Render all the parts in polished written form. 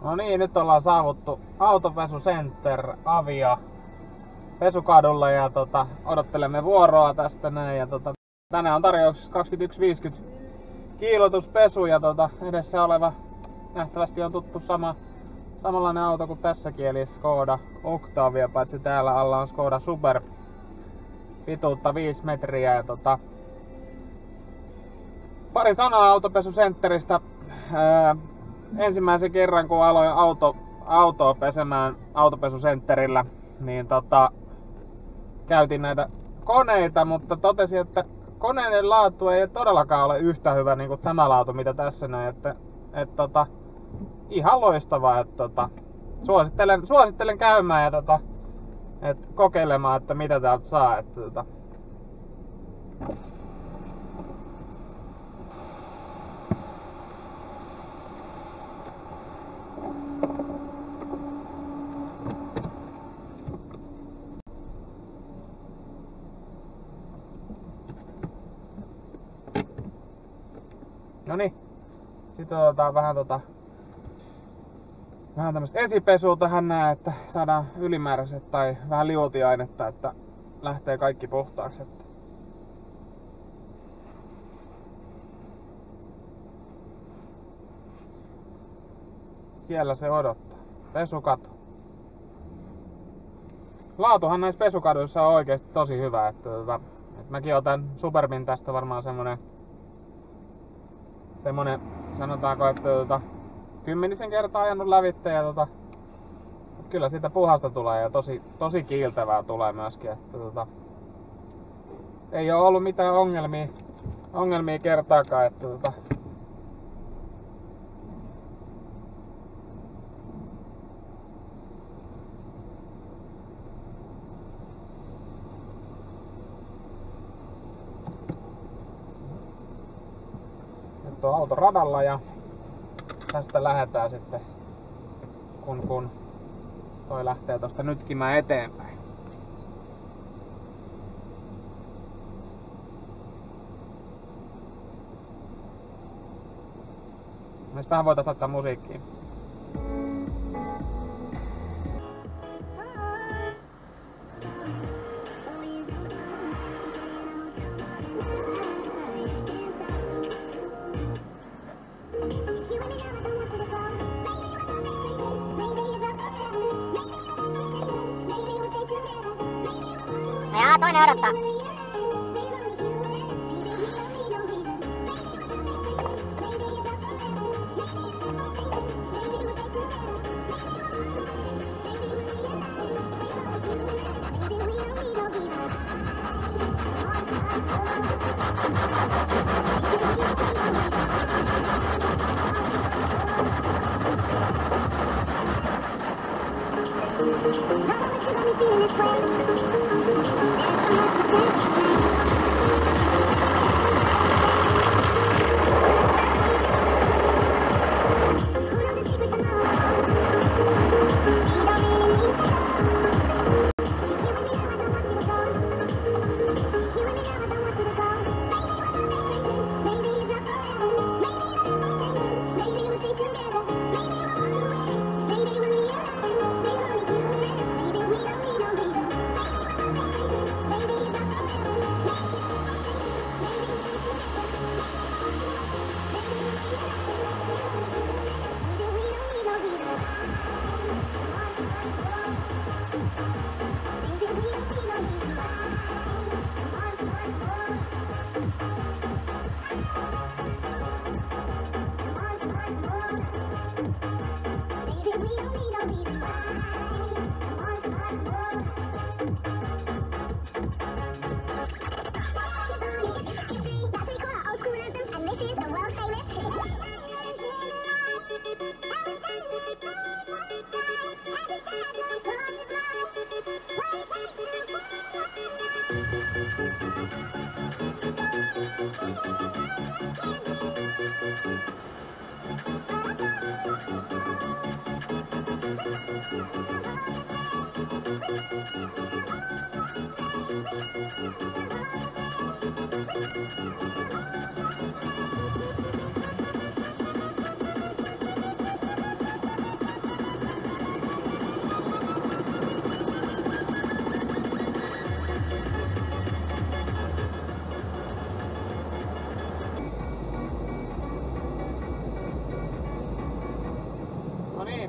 No niin, nyt ollaan saavuttu Autopesu Center Avia Pesukadulla ja odottelemme vuoroa tästä näin. Ja tänään on tarjouksessa 21,50 kiilotuspesu ja edessä oleva nähtävästi on tuttu samanlainen auto kuin tässäkin, eli Skoda Octavia, paitsi täällä alla on Skoda Super pituutta 5 metriä. Ja pari sanaa Autopesu Centeristä. Ensimmäisen kerran kun aloin autoa pesemään Autopesu Centerillä, niin käytin näitä koneita, mutta totesin, että koneiden laatu ei todellakaan ole yhtä hyvä niin kuin tämä laatu, mitä tässä näin. Että ihan loistavaa, että suosittelen käymään ja kokeilemaan, että mitä täältä saa. Noniin, sitten otetaan vähän tämmöstä esipesua tähän näin, että saadaan ylimääräiset tai vähän liuotiainetta, että lähtee kaikki puhtaaksi. Siellä se odottaa. Pesukatu. Laatuhan näissä pesukaduissa on oikeesti tosi hyvä, että mäkin otan Superbin tästä varmaan semmonen sanotaanko, että 10 kertaa ajanut lävitte ja kyllä siitä puhasta tulee ja tosi kiiltävää tulee myöskin, että ei oo ollut mitään ongelmia kertaakaan, että nyt on auto radalla ja tästä lähdetään sitten, kun toi lähtee tosta nytkimään eteenpäin. Nyt vähän voitais laittaa musiikkiin. Jaa, toinen odottaa.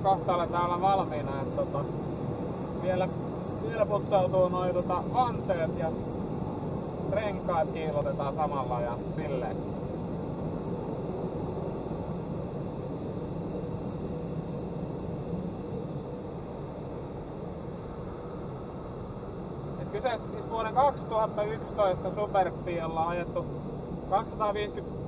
kohta aletaan olla valmiina, että vielä putsautuu noi vanteet ja renkaat kiillotetaan samalla ja silleen. Kyseessä siis vuoden 2011 Superbilla on ajettu 250